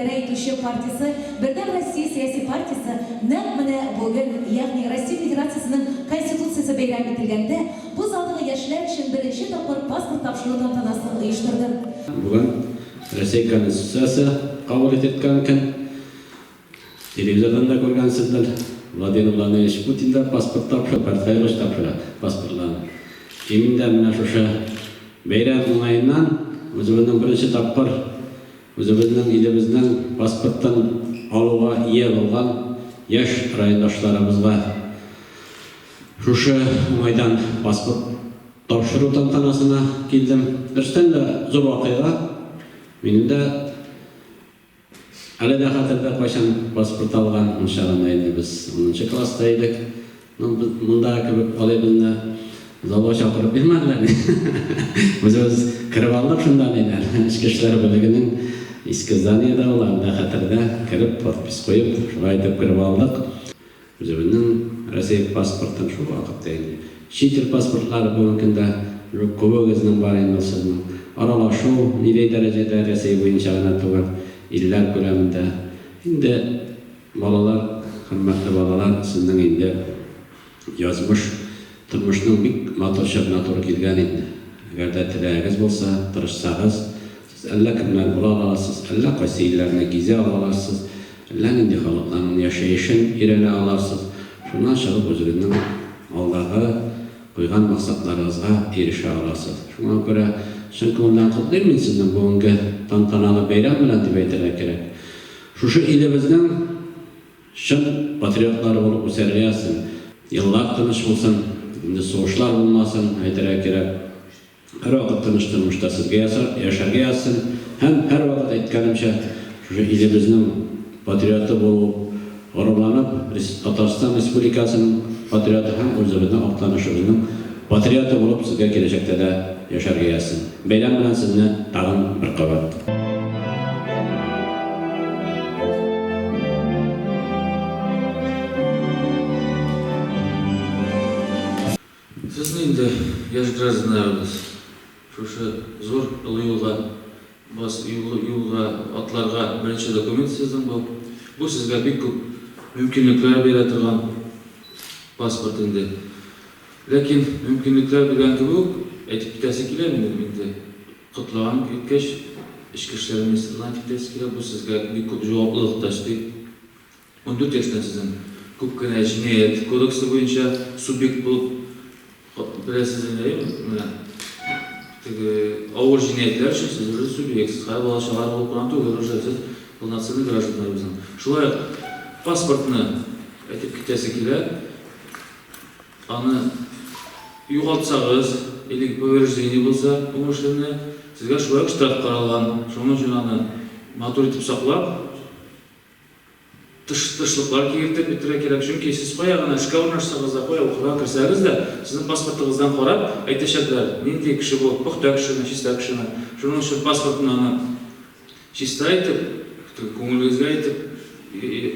идара етуші партиясы, бірден Россия саяси партиясы, нәқ міне бүгін, яғни Россия Федерациясының Конституциясы бәйрәм етілгенде, бұл залдағы яшілер үшін бірінші тапқыр паспорт тапшыру тантанасын ұйыштырды. Бүгін Россия Конституциясы қабыл еткен екен. Телевизордан да көргенсіздер. Владимир Владимирович Путин да паспорт тапшырды, партиялық тапшырды паспортларын. Именно мына шушы бәйрәм оңайынан өзіміздің бірінші тапқыр, өзіміздің еліміздің паспорттан алуға ие болған яш райондашларымызға шушы оңайдан паспорт тапшыру тантанасына келдім. Дұрыстан да зор вақиға. Менің де әлі де қатырда қашан паспорт алған мұншаған айында біз 10-шы класста едік. Мұнда көбік алайбызны залға шақырып бермәділер. Біз кіріп алдық шындан едер. Ішкі ішлер бөлігінің ескі зданияда оларда қатырда кіріп, подпис қойып, шуға айтып кіріп алдық. Өзімінің Россия паспорттың шу вақытта енді. Шетел паспортлары бүгінкінде көбігізінің бар енді сіздің. Аралашу, нелей дәрежеде Россия бойынша ғана туған иллер көлемінде. Енді балалар, қымбатты балалар, сіздің енді язмыш тұрмышның бик матур тур келген енді. Әгер де тілегіз болса, тырышсағыз, сіз әлі кімнен бола аласыз, әлі қайсы иллеріне кезе аласыз, әлі енді халықларының яшайышын үйрене аласыз. Шунан шығып өзіңіздің алдағы қойған мақсатларыңызға еріше аласыз. Шуңа көре шын көңілден құттықтаймын сіздің бүгінгі тантаналы бәйрәм белән дип әйтергә кирәк. Шушы илебезнең шын патриотлары булып үсәргәсен, еллар тыныч булсын, инде сугышлар булмасын, әйтергә кирәк. Һәр вакыт тыныч тормышта сезгә яшәргә язсын. Һәм һәр вакыт әйткәнемчә, шушы илебезнең патриоты булып, горурланып, Татарстан Республикасының патриоты һәм үзебезнең актанышыбызның патриоты булып сезгә киләчәктә дә яшәргә язсын. Бәйрәм белән сезне тагын бер кабат. Сіздің енді яш граждандарымыз шушы зор юлға атларға бірінші документ сіздің бұл. Бұл сізге бик көп мүмкінліктер бере тұрған паспорт енді. Ләкин мүмкінліктер берген кебек әйтіп кетәсе келемін енді. Құтлаған кеткеш ішкі ішлер министрлігінен кетәсе келе, бұл сізге бик көп жауаплылық ташты. 14 яшьтан сіздің көп кенә җинаять кодексы бойынша субъект болып білесіз енді, ауыр җинаятлар үшін сіз уже субъектсіз, қай бала шағар болып тұрған түгел уже сіз полноценный граждандарымыздың. Шулай паспортны әйтеп кетәсе келе, аны юғалтсағыз, или повреждение болса, умышленное, сізге шулай штраф қаралған, шуның үшін аны матур етіп сақлап, тышлыклар кигертеп бетерә кирәк, чөнки сез кая гына эшкә урнаштырсагыз да, кая укырга кирсәгез дә, сезнең паспортыгыздан карап әйтәчәкләр, нинди кеше бу, пөхтә кешеме, чиста кешеме. Шуның өчен паспортны аны чиста итеп, күңелегезгә итеп,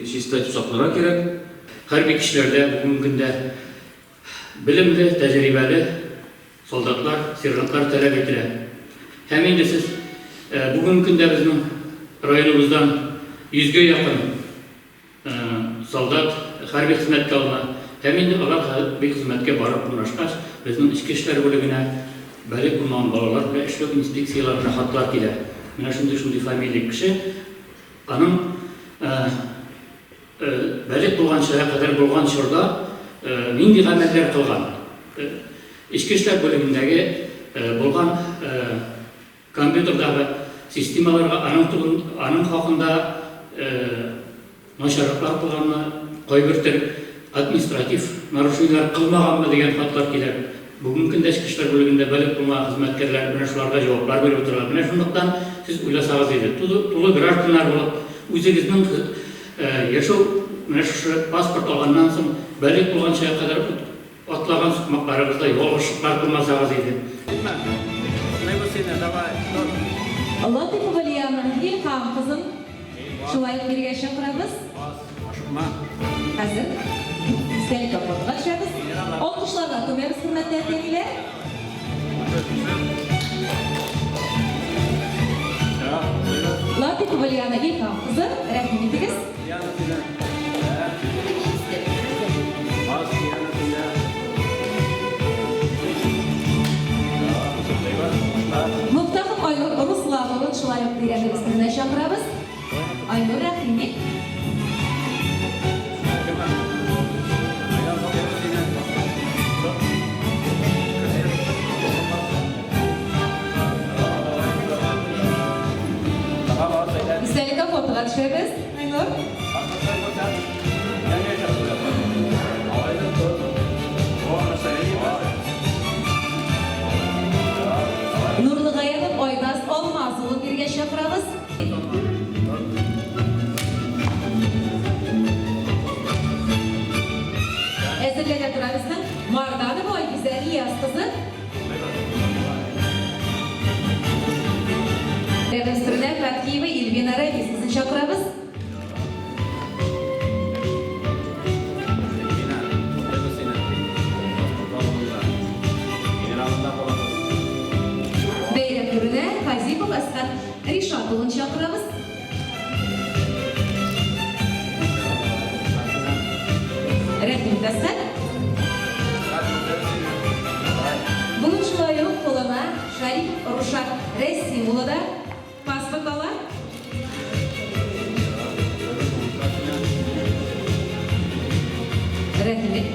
чиста итеп сакларга кирәк. Хәрби кешеләрдә бүгенге көндә белемле, тәҗрибәле солдатлар, сержантлар таләп ителә. Һәм инде сез бүгенге көндә безнең районыбыздан 100-гә якын солдат хәрби хезмәткә алына. Һәм инде алар хәрби хезмәткә барып урнашкач, безнең эчке эшләр бүлегенә бәлек булмаган балалар белән эшләү инспекцияларына хатлар килә. Менә шундый фамилия кеше аның бәлек булган чорга кадәр булган чорда нинди гамәлләр кылган. Эчке эшләр бүлегендәге булган компьютердагы системаларга аның хакында начарлыклар кылганмы, кайбер административ нарушениялар кылмаганмы дигән хатлар килә. Бүгенге көндә эчке эшләр бүлегендә бәлек булмаган хезмәткәрләр менә шуларга җаваплар биреп торалар. Менә шундыктан сез уйласагыз иде, тулы гражданнар булып, үзегезнең яшәү менә шушы паспорт алганнан соң бәлек булганча кадәр атлаган сукмакларыгызда ялгышлыклар кылмасагыз иде. Латыпова Лияна, Илһам кызым, шулай бергә чакырабыз. Хәзер стель капотка төшәбез. Алкышларга күмәбез, хөрмәтле әтәгиләр. Латыпова Валиана Ильхам кызы, рәхмәт итегез. Muftahım Aynur Ruslanoğlu'nun şılayıp diyememizden şakırabız. Aynur rəxmət. İstəlikə fotoğa düşəbiz, Aynur. Nurlu Qayanov Oydas Olmazlı'nın birgə şaqırabız. Əzirlənə durabızın Mardanov Oygüzər İyaz qızı. Rəvəstrünə Fatkiyeva İlvina Rəviz qızın şaqırabız. Beyrakürünə Fazipov Asqat Rişatulun şaqırabız. Rəhmət Asqat. Bugün şulay қолына Шариф Рушат Рәсимұлы паспорт ала. Рәхмет.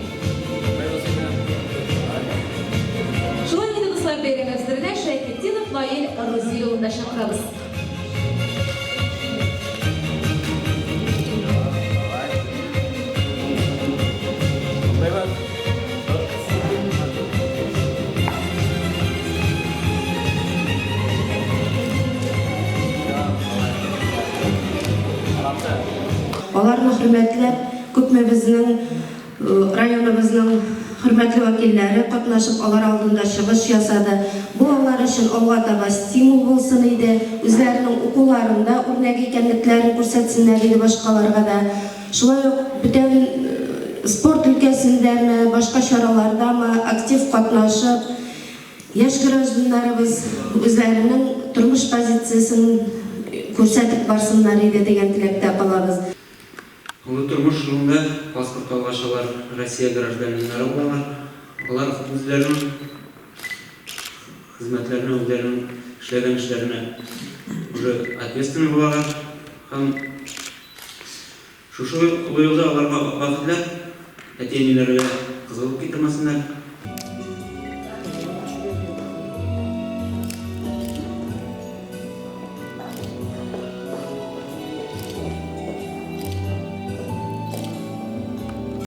Шулай еді достар, бейрәмәбіздеріне Шайхетдинов Наил Розилұлында шақырабыз. Аларны хөрмәтләп, күпме безнең районыбызның хөрмәтле вәкилләре катнашып, алар алдында чыгыш ясады. Бу алар өчен алга таба стимул булсын иде, үзләренең укуларында үрнәк икәнлекләрен күрсәтсеннәр иде башкаларга да. Шулай ук бүтән спорт өлкәсендәме, башка чаралардамы актив катнашып, яшь гражданнарыбыз үзләренең тормыш позициясын күрсәтеп барсыннар иде дигән теләктә калабыз. Улы тұрмыш жылында паспорт алғашалар Россия гражданлары болалар. Олар өздерінің қызметлеріне, өздерінің ішлеген ішлеріне уже ответственный болалар. Шушы ойылда оларға бақытлар, әтенелерге қызылып кетірмесінler.